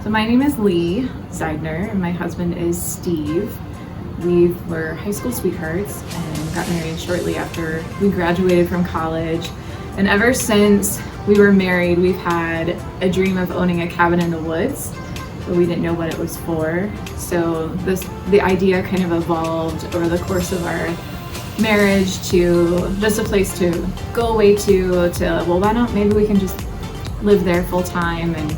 So my name is Leigh Zeidner, and my husband is Steve. We were high school sweethearts and got married shortly after we graduated from college. And ever since we were married, we've had a dream of owning a cabin in the woods, but we didn't know what it was for. So the idea kind of evolved over the course of our marriage to just a place to go away to well, why not, maybe we can just live there full time, and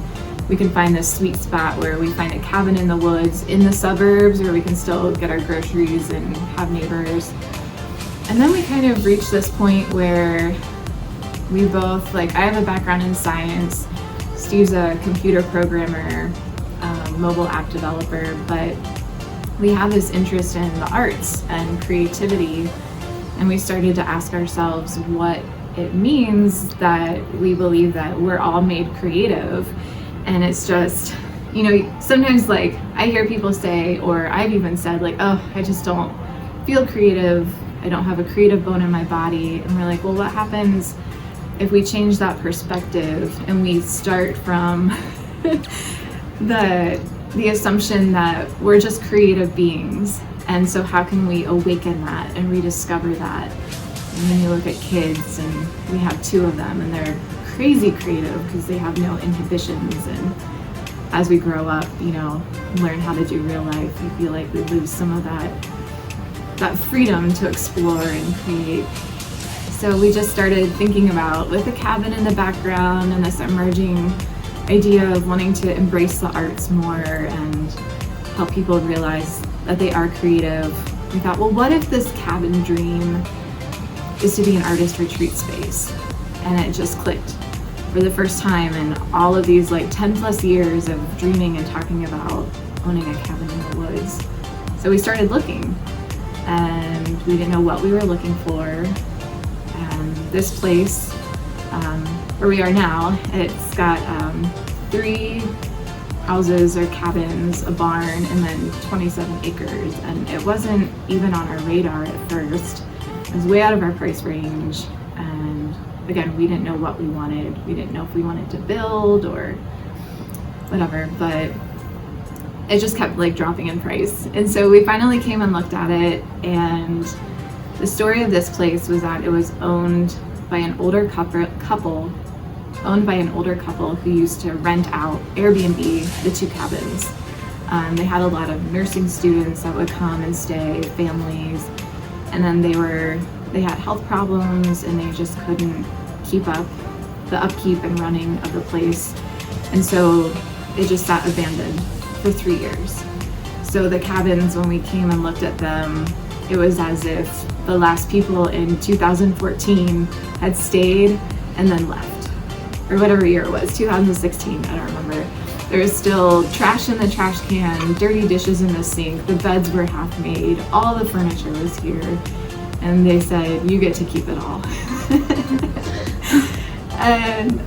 we can find this sweet spot where we find a cabin in the woods in the suburbs where we can still get our groceries and have neighbors. And then we kind of reached this point where we both, I have a background in science, Steve's a computer programmer, mobile app developer, but we have this interest in the arts and creativity, and we started to ask ourselves what it means that we believe that we're all made creative. And it's just, sometimes I hear people say, or I've even said oh, I just don't feel creative, I don't have a creative bone in my body. And we're like, well, what happens if we change that perspective and we start from the assumption that we're just creative beings? And so how can we awaken that and rediscover that? And then you look at kids, and we have two of them, and they're crazy creative because they have no inhibitions. And as we grow up, learn how to do real life, I feel like we lose some of that freedom to explore and create. So we just started thinking about, with a cabin in the background and this emerging idea of wanting to embrace the arts more and help people realize that they are creative, we thought, well, what if this cabin dream is to be an artist retreat space? And it just clicked for the first time in all of these 10 plus years of dreaming and talking about owning a cabin in the woods. So we started looking, and we didn't know what we were looking for. And this place, where we are now, it's got 3 houses or cabins, a barn, and then 27 acres. And it wasn't even on our radar at first. It was way out of our price range. And again, we didn't know what we wanted. We didn't know if we wanted to build or whatever, but it just kept dropping in price. And so we finally came and looked at it, and the story of this place was that it was owned by an older couple who used to rent out Airbnb the 2 cabins. They had a lot of nursing students that would come and stay, families, and then they had health problems, and they just couldn't keep up the upkeep and running of the place. And so it just sat abandoned for 3 years. So the cabins, when we came and looked at them, it was as if the last people in 2014 had stayed and then left, or whatever year it was, 2016, I don't remember. There was still trash in the trash can, dirty dishes in the sink, the beds were half made, all the furniture was here, and they said, you get to keep it all. And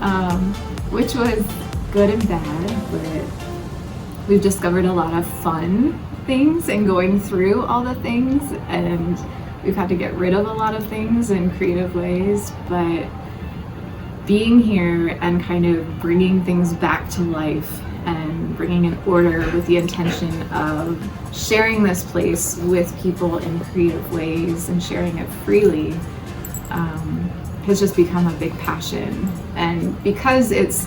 which was good and bad, but we've discovered a lot of fun things in going through all the things, and we've had to get rid of a lot of things in creative ways. But being here and kind of bringing things back to life and bringing an order with the intention of sharing this place with people in creative ways and sharing it freely has just become a big passion. And because it's,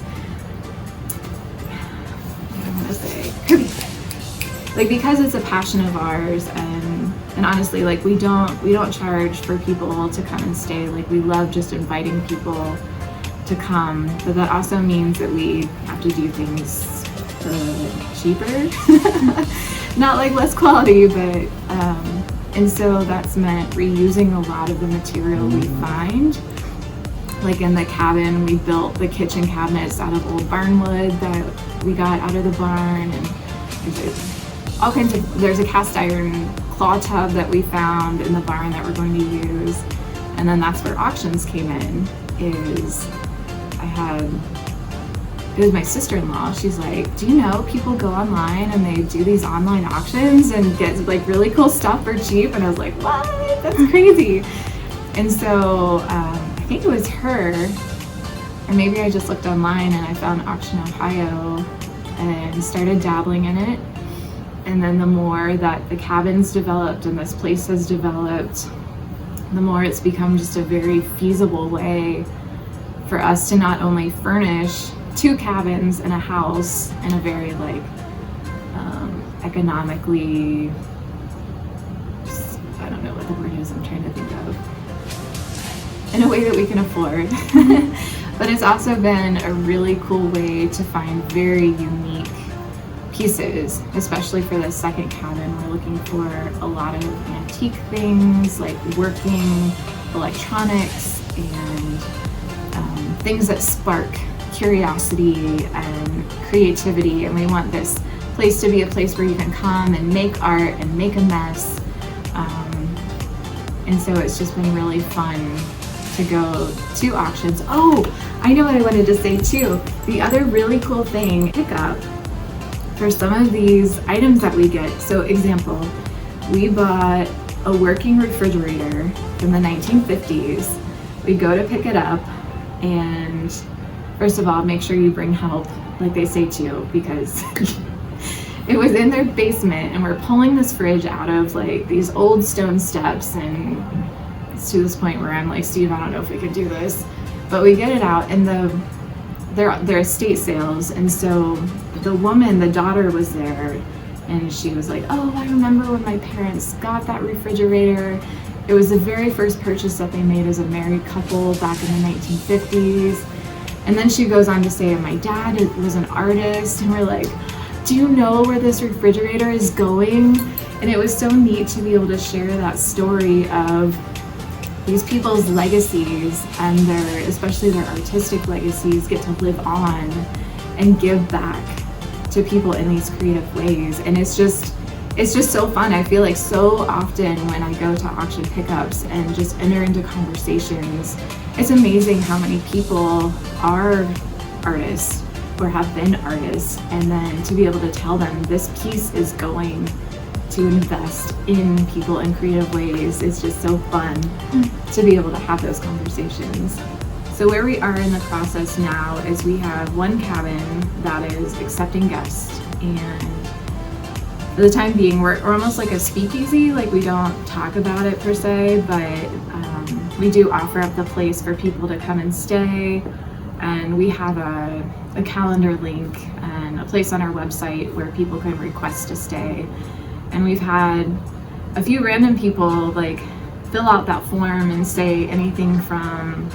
because it's a passion of ours, and honestly, we don't charge for people to come and stay. We love just inviting people to come, but that also means that we have to do things cheaper, not less quality, but and so that's meant reusing a lot of the material we find. In the cabin, we built the kitchen cabinets out of old barn wood that we got out of the barn, and there's a cast iron claw tub that we found in the barn that we're going to use. And then that's where auctions came in. It was my sister-in-law. She's like, do you know people go online and they do these online auctions and get really cool stuff for cheap? And I was like, what? That's crazy. And so I think it was her, or maybe I just looked online and I found Auction Ohio and started dabbling in it. And then the more that the cabins developed and this place has developed, the more it's become just a very feasible way for us to not only furnish 2 cabins and a house in a very economically, I don't know what the word is I'm trying to think of, in a way that we can afford. But it's also been a really cool way to find very unique pieces, especially for the second cabin. We're looking for a lot of antique things like working electronics and things that spark curiosity and creativity, and we want this place to be a place where you can come and make art and make a mess, and so it's just been really fun to go to auctions. Oh, I know what I wanted to say too. The other really cool thing, pickup for some of these items that we get. So example, we bought a working refrigerator from the 1950s. We go to pick it up, and first of all, make sure you bring help, like they say to, because it was in their basement, and we're pulling this fridge out of these old stone steps, and it's to this point where I'm like, Steve, I don't know if we could do this, but we get it out, and they're estate sales, and so the daughter was there, and she was like, oh, I remember when my parents got that refrigerator. It was the very first purchase that they made as a married couple back in the 1950s. And then she goes on to say, my dad was an artist, and we're like, do you know where this refrigerator is going? And it was so neat to be able to share that story of these people's legacies and especially their artistic legacies get to live on and give back to people in these creative ways. And it's just so fun. I feel like so often when I go to auction pickups and just enter into conversations, it's amazing how many people are artists or have been artists, and then to be able to tell them this piece is going to invest in people in creative ways is just so fun to be able to have those conversations. So where we are in the process now is we have one cabin that is accepting guests, and for the time being we're almost like a speakeasy. We don't talk about it per se, but we do offer up the place for people to come and stay, and we have a calendar link and a place on our website where people can request to stay. And we've had a few random people fill out that form and say anything from,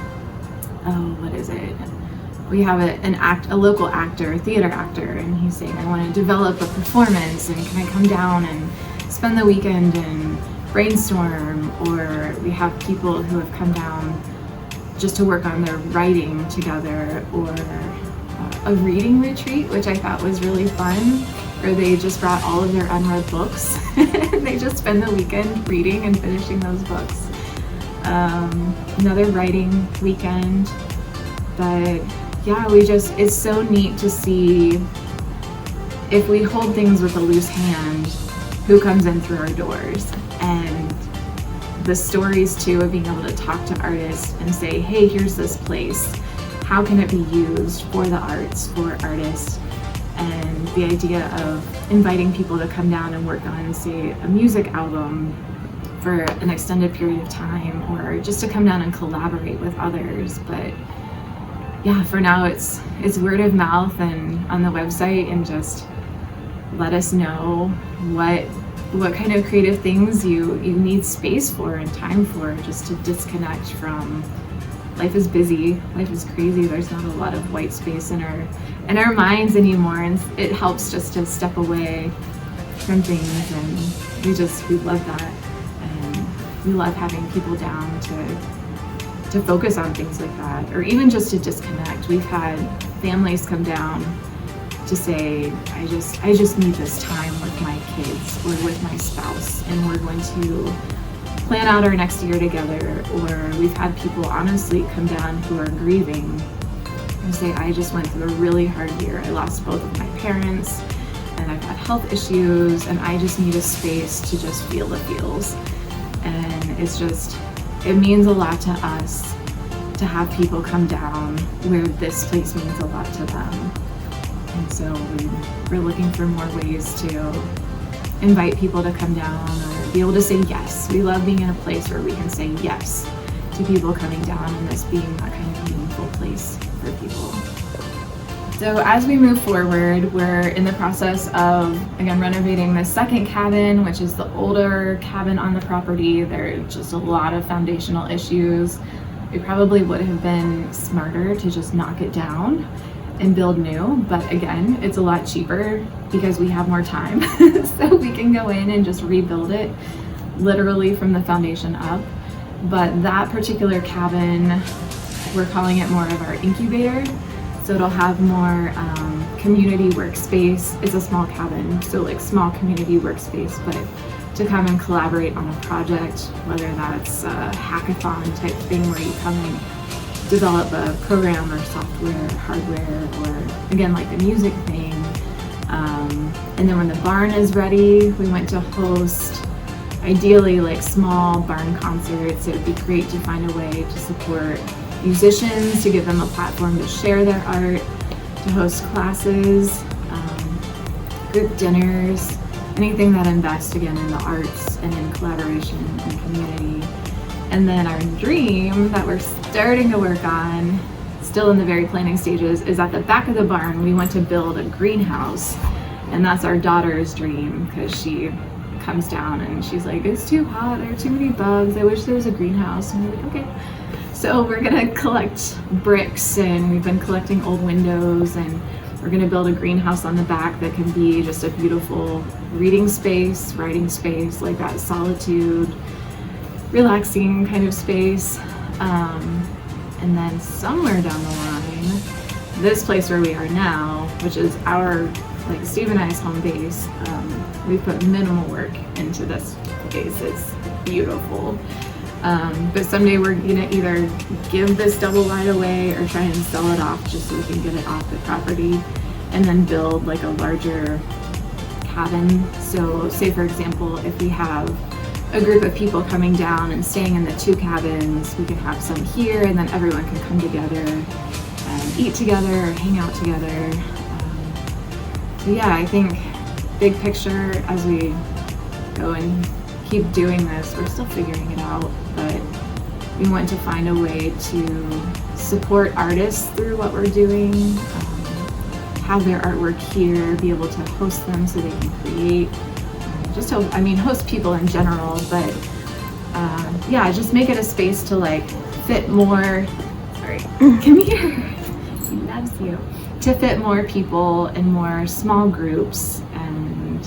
what is it? We have a local actor, a theater actor, and he's saying, I want to develop a performance, and can I come down and spend the weekend and brainstorm? Or we have people who have come down just to work on their writing together, or a reading retreat, which I thought was really fun, where they just brought all of their unread books and they just spend the weekend reading and finishing those books. Another writing weekend. But yeah, it's so neat to see, if we hold things with a loose hand, who comes in through our doors. And the stories too of being able to talk to artists and say, hey, here's this place, how can it be used for the arts, for artists? And the idea of inviting people to come down and work on, say, a music album for an extended period of time, or just to come down and collaborate with others. But yeah, for now it's word of mouth and on the website, and just let us know what kind of creative things you need space for and time for, just to disconnect from life is busy, life is crazy, there's not a lot of white space in our minds anymore, and it helps just to step away from things. And we love that, and we love having people down to focus on things like that, or even just to disconnect. We've had families come down to say, I just need this time with my kids or with my spouse, and we're going to plan out our next year together. Or we've had people honestly come down who are grieving and say, I just went through a really hard year. I lost both of my parents, and I've had health issues, and I just need a space to just feel the feels. And it means a lot to us to have people come down where this place means a lot to them. And so we're looking for more ways to invite people to come down or be able to say yes. We love being in a place where we can say yes to people coming down, and this being that kind of meaningful place for people. So as we move forward, we're in the process of, again, renovating the second cabin, which is the older cabin on the property. There are just a lot of foundational issues. We probably would have been smarter to just knock it down and build new, but again, it's a lot cheaper because we have more time. So we can go in and just rebuild it literally from the foundation up. But that particular cabin, we're calling it more of our incubator. So it'll have more community workspace. It's a small cabin, so like small community workspace, but to come and collaborate on a project, whether that's a hackathon type thing where you come and develop a program or software, hardware, or again, like the music thing. And then when the barn is ready, we want to host ideally like small barn concerts. It would be great to find a way to support musicians, to give them a platform to share their art, to host classes, group dinners, anything that invests again in the arts and in collaboration and community. And then our dream that we're starting to work on, still in the very planning stages, is at the back of the barn. We want to build a greenhouse, and that's our daughter's dream, because she comes down and she's like, it's too hot, there are too many bugs, I wish there was a greenhouse. And we're like, okay. So we're gonna collect bricks, and we've been collecting old windows, and we're gonna build a greenhouse on the back that can be just a beautiful reading space, writing space, like that solitude, relaxing kind of space. And then somewhere down the line, this place where we are now, which is our, like Steve and I's home base, we've put minimal work into this place. It's beautiful. But someday we're gonna either give this double wide away or try and sell it off just so we can get it off the property, and then build like a larger cabin. So say for example, if we have a group of people coming down and staying in the two cabins, we can have some here, and then everyone can come together and eat together or hang out together. So yeah, I think big picture, as we go and keep doing this, we're still figuring it out, but we want to find a way to support artists through what we're doing, have their artwork here, be able to host them so they can create, host people in general, but yeah, just make it a space to like fit more, come here, he loves you, to fit more people and more small groups. And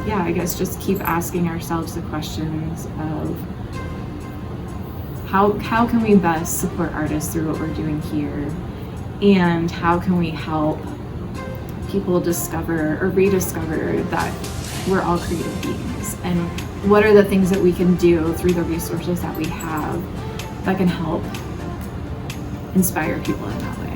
yeah, I guess just keep asking ourselves the questions of how can we best support artists through what we're doing here, and how can we help people discover or rediscover that we're all creative beings, and what are the things that we can do through the resources that we have that can help inspire people in that way.